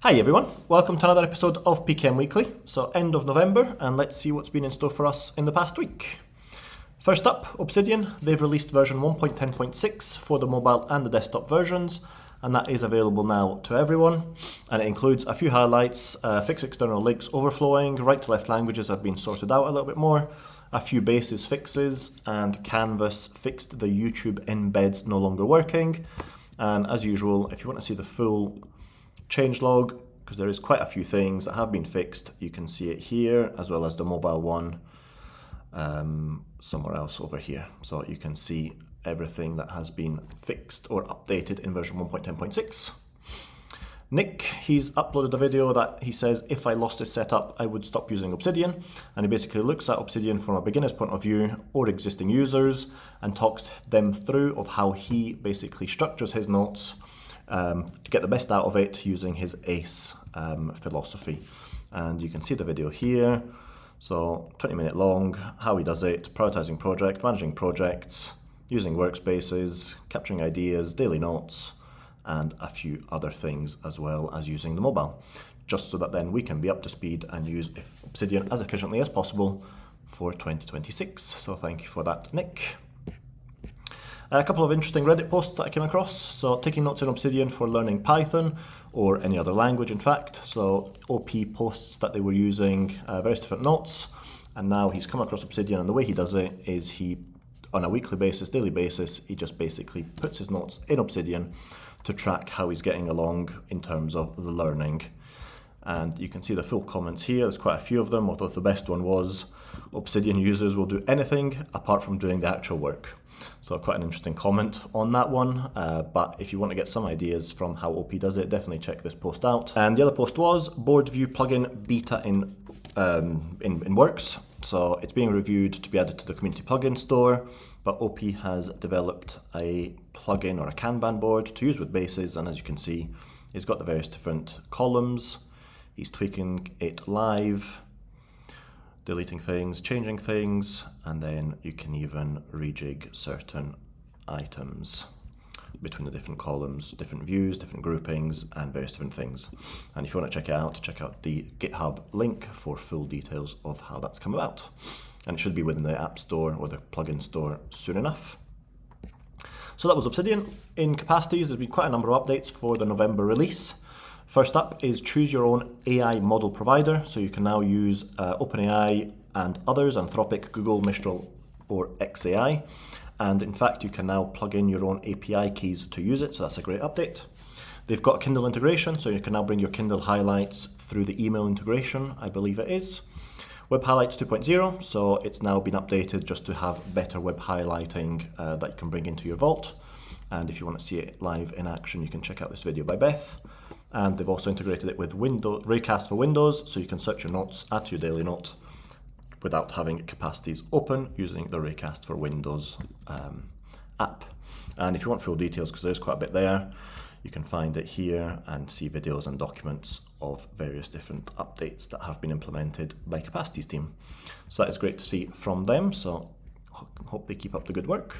Hi everyone, welcome to another episode of PKM Weekly. So end of November, and let's see what's been in store for us in the past week. First up, Obsidian. They've released version 1.10.6 for the mobile and the desktop versions, and that is available now to everyone. And it includes a few highlights, fixed external links overflowing, right to left languages have been sorted out a little bit more, a few bases fixes, and Canvas fixed the YouTube embeds no longer working. And as usual, if you want to see the full changelog, because there is quite a few things that have been fixed, you can see it here, as well as the mobile one somewhere else over here. So you can see everything that has been fixed or updated in version 1.10.6. Nick, he's uploaded a video that he says, if I lost this setup, I would stop using Obsidian. And he basically looks at Obsidian from a beginner's point of view or existing users and talks them through of how he basically structures his notes to get the best out of it using his ACE philosophy. And you can see the video here. So 20-minute long, how he does it, prioritizing project, managing projects, using workspaces, capturing ideas, daily notes, and a few other things as well as using the mobile, just so that then we can be up to speed and use Obsidian as efficiently as possible for 2026. So thank you for that, Nick. A couple of interesting Reddit posts that I came across. So taking notes in Obsidian for learning Python or any other language, in fact. So OP posts that they were using various different notes, and now he's come across Obsidian, and the way he does it is he, on a weekly basis, daily basis, he just basically puts his notes in Obsidian to track how he's getting along in terms of the learning. And you can see the full comments here. There's quite a few of them, although the best one was, Obsidian users will do anything apart from doing the actual work. So quite an interesting comment on that one. But if you want to get some ideas from how OP does it, definitely check this post out. And the other post was Board View plugin beta in works. So it's being reviewed to be added to the community plugin store, but OP has developed a plugin or a Kanban board to use with bases. And as you can see, it's got the various different columns. He's tweaking it live, deleting things, changing things, and then you can even rejig certain items between the different columns, different views, different groupings, and various different things. And if you want to check out the GitHub link for full details of how that's come about. And it should be within the App Store or the plugin store soon enough. So that was Obsidian. In Capacities, there's been quite a number of updates for the November release. First up is choose your own AI model provider. So you can now use OpenAI and others, Anthropic, Google, Mistral, or XAI. And in fact, you can now plug in your own API keys to use it. So that's a great update. They've got Kindle integration, so you can now bring your Kindle highlights through the email integration, I believe it is. Web Highlights 2.0, so it's now been updated just to have better web highlighting that you can bring into your vault. And if you want to see it live in action, you can check out this video by Beth. And they've also integrated it with Raycast for Windows, so you can search your notes, add to your daily note without having Capacities open using the Raycast for Windows app. And if you want full details, because there's quite a bit there, you can find it here and see videos and documents of various different updates that have been implemented by Capacities team. So that is great to see from them, so hope they keep up the good work.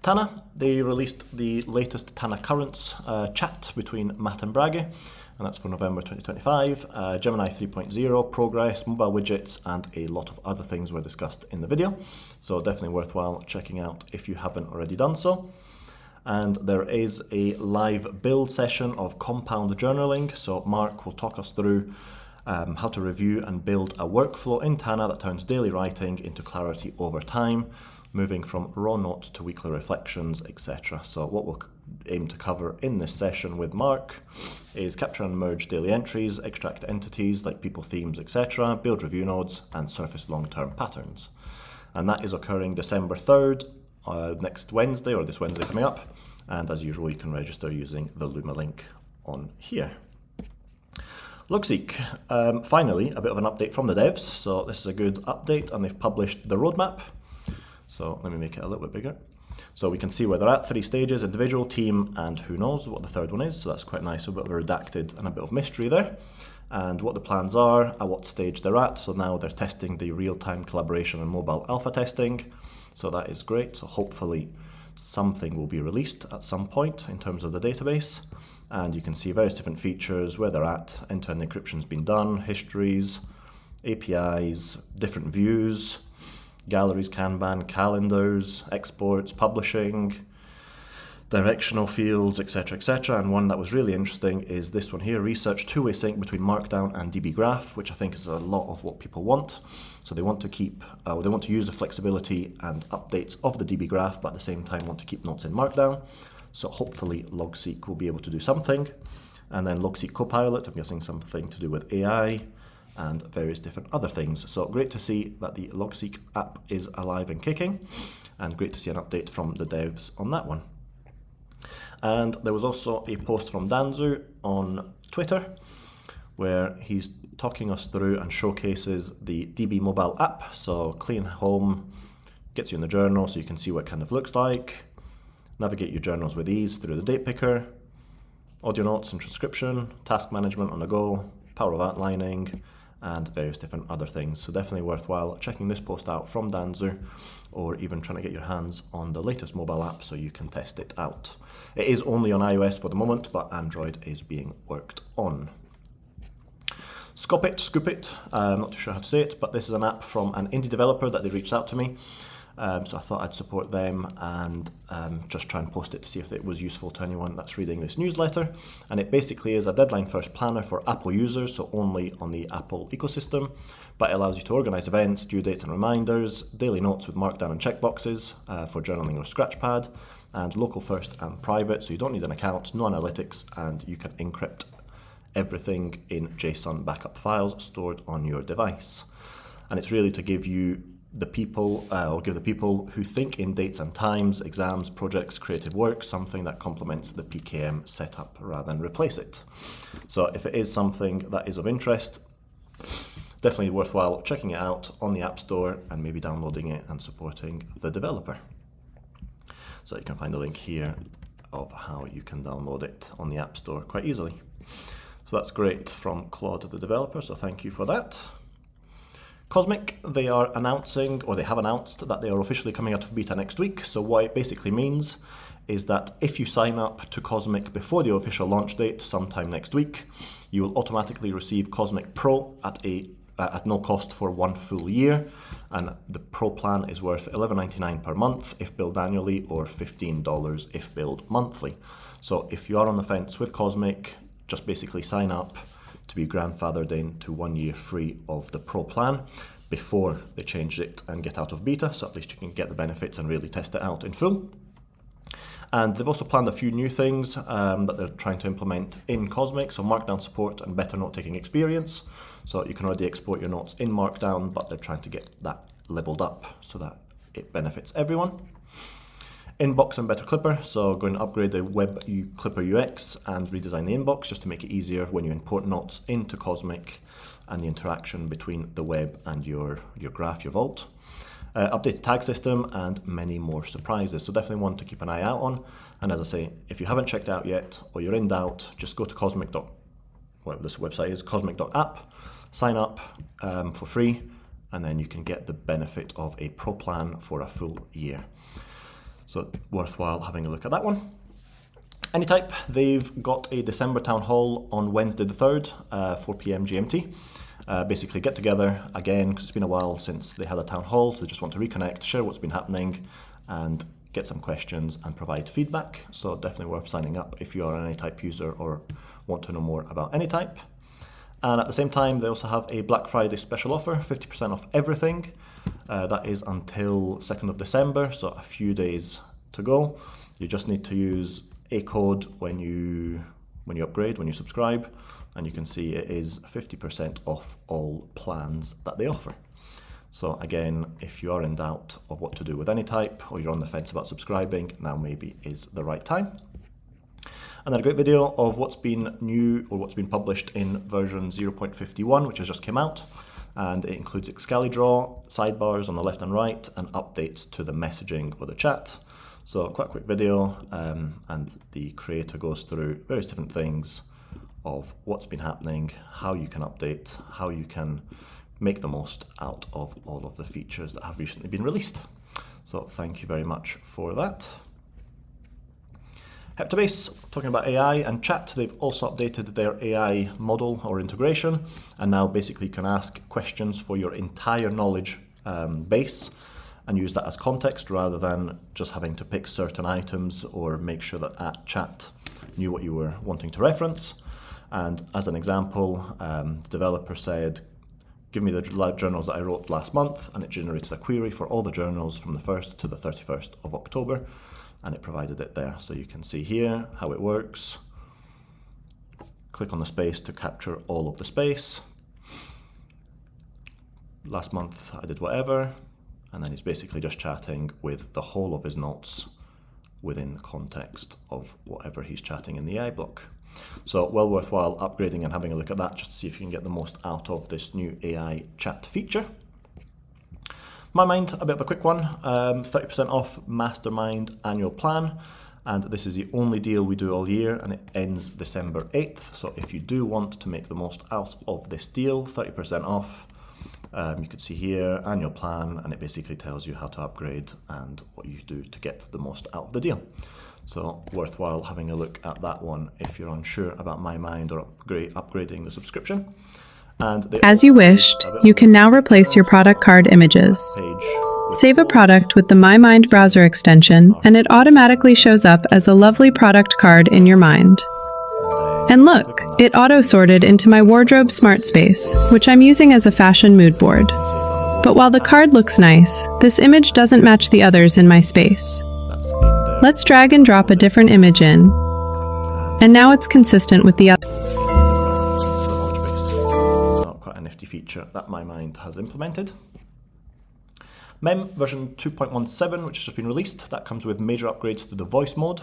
Tana, they released the latest Tana Currents chat between Matt and Brage, and that's for November 2025. Gemini 3.0, progress, mobile widgets, and a lot of other things were discussed in the video. So definitely worthwhile checking out if you haven't already done so. And there is a live build session of compound journaling. So Mark will talk us through how to review and build a workflow in Tana that turns daily writing into clarity over time, moving from raw notes to weekly reflections, etc. So what we'll aim to cover in this session with Mark is capture and merge daily entries, extract entities like people, themes, etc., build review nodes, and surface long-term patterns. And that is occurring December 3rd, next Wednesday, or this Wednesday coming up. And as usual, you can register using the Luma link on here. Logseq, finally, a bit of an update from the devs. So this is a good update, and they've published the roadmap. So let me make it a little bit bigger. So we can see where they're at, 3 stages, individual, team, and who knows what the third one is. So that's quite nice, a bit of a redacted and a bit of mystery there. And what the plans are, at what stage they're at. So now they're testing the real-time collaboration and mobile alpha testing. So that is great. So hopefully something will be released at some point in terms of the database. and you can see various different features, where they're at, end-to-end encryption's been done, histories, APIs, different views, galleries, Kanban, calendars, exports, publishing, directional fields, etc., etc. And one that was really interesting is this one here, research two-way sync between Markdown and dbgraph, which I think is a lot of what people want. So they want to keep, they want to use the flexibility and updates of the dbgraph, but at the same time want to keep notes in Markdown. So hopefully Logseq will be able to do something. And then Logseq Copilot, I'm guessing something to do with AI and various different other things. So great to see that the Logseq app is alive and kicking, and great to see an update from the devs on that one. And there was also a post from Danzu on Twitter where he's talking us through and showcases the DB mobile app. So clean home, gets you in the journal so you can see what it kind of looks like. Navigate your journals with ease through the date picker, audio notes and transcription, task management on the go, power of outlining, and various different other things. So definitely worthwhile checking this post out from Danzu, or even trying to get your hands on the latest mobile app so you can test it out. It is only on iOS for the moment, but Android is being worked on. Scopit, I'm not too sure how to say it, but this is an app from an indie developer that they reached out to me. So I thought I'd support them and just try and post it to see if it was useful to anyone that's reading this newsletter. And it basically is a deadline first planner for Apple users, so only on the Apple ecosystem, but it allows you to organize events, due dates and reminders, daily notes with markdown and checkboxes for journaling or Scratchpad, and local first and private, so you don't need an account, no analytics, and you can encrypt everything in JSON backup files stored on your device. And it's really to give you the people, or give the people who think in dates and times, exams, projects, creative work, something that complements the PKM setup rather than replace it. So if it is something that is of interest, definitely worthwhile checking it out on the App Store and maybe downloading it and supporting the developer. So you can find a link here of how you can download it on the App Store quite easily. So that's great from Claude, the developer, so thank you for that. Kosmik, they are announcing, or they have announced that they are officially coming out of beta next week. So what it basically means is that if you sign up to Kosmik before the official launch date, sometime next week, you will automatically receive Kosmik Pro at no cost for 1 full year. And the Pro plan is worth $11.99 per month if billed annually, or $15 if billed monthly. So if you are on the fence with Kosmik, just basically sign up to be grandfathered in to 1 year free of the Pro plan before they change it and get out of beta, so at least you can get the benefits and really test it out in full. And they've also planned a few new things that they're trying to implement in Kosmik, so Markdown support and better note-taking experience. So you can already export your notes in Markdown, but they're trying to get that leveled up so that it benefits everyone. Inbox and better Clipper, so going to upgrade the web Clipper UX and redesign the inbox just to make it easier when you import notes into Kosmik and the interaction between the web and your graph, your vault. Updated tag system and many more surprises, so definitely one to keep an eye out on. And as I say, if you haven't checked it out yet or you're in doubt, just go to whatever this website is, kosmik.app, sign up for free, and then you can get the benefit of a Pro plan for a full year. So worthwhile having a look at that one. Anytype, they've got a December town hall on Wednesday the 3rd, 4 p.m. GMT. Basically get together again, because it's been a while since they had a town hall, so they just want to reconnect, share what's been happening, and get some questions and provide feedback. So definitely worth signing up if you are an Anytype user or want to know more about Anytype. And at the same time, they also have a Black Friday special offer, 50% off everything. That is until 2nd of December, so a few days to go. You just need to use a code when you upgrade, when you subscribe, and you can see it is 50% off all plans that they offer. So again, if you are in doubt of what to do with Anytype, or you're on the fence about subscribing, now maybe is the right time. And then a great video of what's been new, or what's been published in version 0.51, which has just come out. And it includes ExcaliDraw, sidebars on the left and right, and updates to the messaging or the chat. So quite a quick video, and the creator goes through various different things of what's been happening, how you can update, how you can make the most out of all of the features that have recently been released. So thank you very much for that. Heptabase, talking about AI and chat, they've also updated their AI model or integration, and now basically you can ask questions for your entire knowledge base and use that as context rather than just having to pick certain items or make sure that chat knew what you were wanting to reference. And as an example, the developer said, give me the journals that I wrote last month, and it generated a query for all the journals from the 1st to the 31st of October. And it provided it there. So you can see here how it works. Click on the space to capture all of the space. Last month I did whatever, and then he's basically just chatting with the whole of his notes within the context of whatever he's chatting in the AI block. So well worthwhile upgrading and having a look at that just to see if you can get the most out of this new AI chat feature. MyMind, a bit of a quick one, 30% off Mastermind annual plan, and this is the only deal we do all year, and it ends December 8th, so if you do want to make the most out of this deal, 30% off, you can see here, annual plan, and it basically tells you how to upgrade and what you do to get the most out of the deal. So worthwhile having a look at that one if you're unsure about MyMind or upgrading the subscription. As you wished, you can now replace your product card images. Save a product with the MyMind browser extension, and it automatically shows up as a lovely product card in your mind. And look, it auto-sorted into my wardrobe smart space, which I'm using as a fashion mood board. But while the card looks nice, this image doesn't match the others in my space. Let's drag and drop a different image in, and now it's consistent with the other. Quite a nifty feature that MyMind has implemented. Mem version 2.17, which has just been released, that comes with major upgrades to the voice mode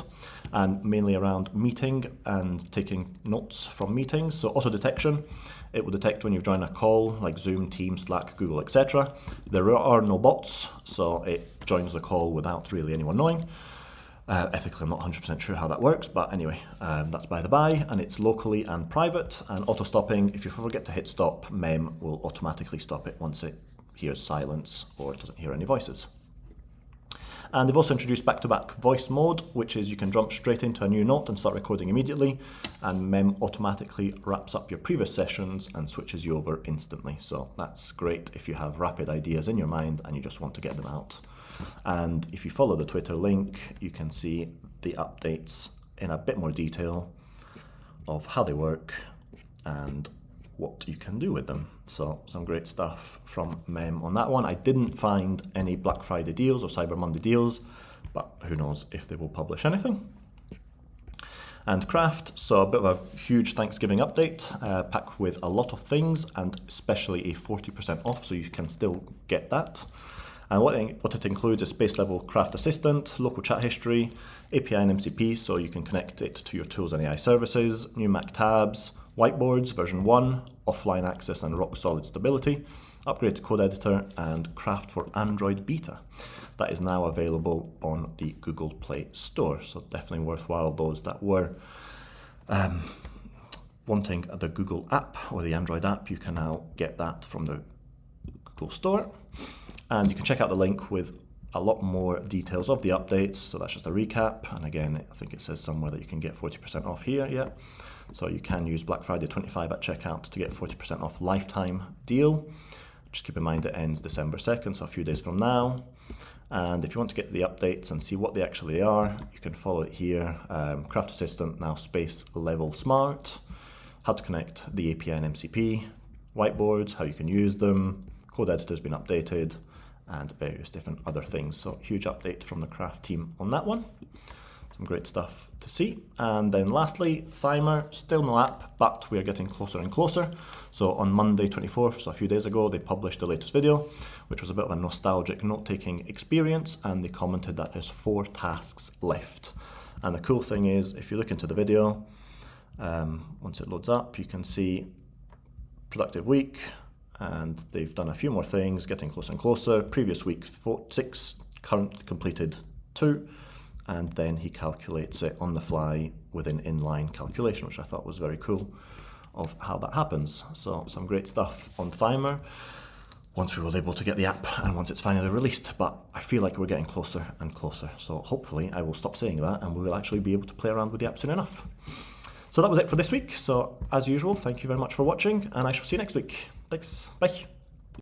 and mainly around meeting and taking notes from meetings. So auto detection, it will detect when you've joined a call like Zoom, Teams, Slack, Google, etc. There are no bots, so it joins the call without really anyone knowing. Ethically, I'm not 100% sure how that works, but anyway, that's by the by, and it's locally and private, and auto-stopping, if you forget to hit stop, Mem will automatically stop it once it hears silence or it doesn't hear any voices. And they've also introduced back-to-back voice mode, which is you can jump straight into a new note and start recording immediately, and Mem automatically wraps up your previous sessions and switches you over instantly. So that's great if you have rapid ideas in your mind and you just want to get them out. And if you follow the Twitter link, you can see the updates in a bit more detail of how they work and what you can do with them. So some great stuff from Mem on that one. I didn't find any Black Friday deals or Cyber Monday deals, but who knows if they will publish anything. And Craft, so a bit of a huge Thanksgiving update, packed with a lot of things and especially a 40% off, so you can still get that. And what it includes is space level craft assistant, local chat history, API and MCP, so you can connect it to your tools and AI services, new Mac tabs, whiteboards version 1, offline access and rock solid stability, upgrade to code editor, and Craft for Android beta. That is now available on the Google Play Store, so definitely worthwhile those that were wanting the Google app or the Android app. You can now get that from the Google Store. And you can check out the link with a lot more details of the updates. So that's just a recap. And again, I think it says somewhere that you can get 40% off here. Yeah. So you can use Black Friday 25 at checkout to get 40% off lifetime deal. Just keep in mind it ends December 2nd, so a few days from now. And if you want to get the updates and see what they actually are, you can follow it here. Craft Assistant, now space level smart. How to connect the API and MCP. Whiteboards, how you can use them. Code editor's been updated. And various different other things. So huge update from the Craft team on that one. Some great stuff to see. And then lastly, Thymer, still no app, but we are getting closer and closer. So on Monday 24th, so a few days ago, they published the latest video, which was a bit of a nostalgic note-taking experience, and they commented that there's 4 tasks left. And the cool thing is, if you look into the video, once it loads up, you can see productive week, and they've done a few more things, getting closer and closer. Previous week, 6, current completed 2, and then he calculates it on the fly with an inline calculation, which I thought was very cool of how that happens. So some great stuff on Thymer. once we were able to get the app and once it's finally released, but I feel like we're getting closer and closer. So hopefully I will stop saying that and we will actually be able to play around with the app soon enough. So that was it for this week. So as usual, thank you very much for watching and I shall see you next week. Thanks, bye.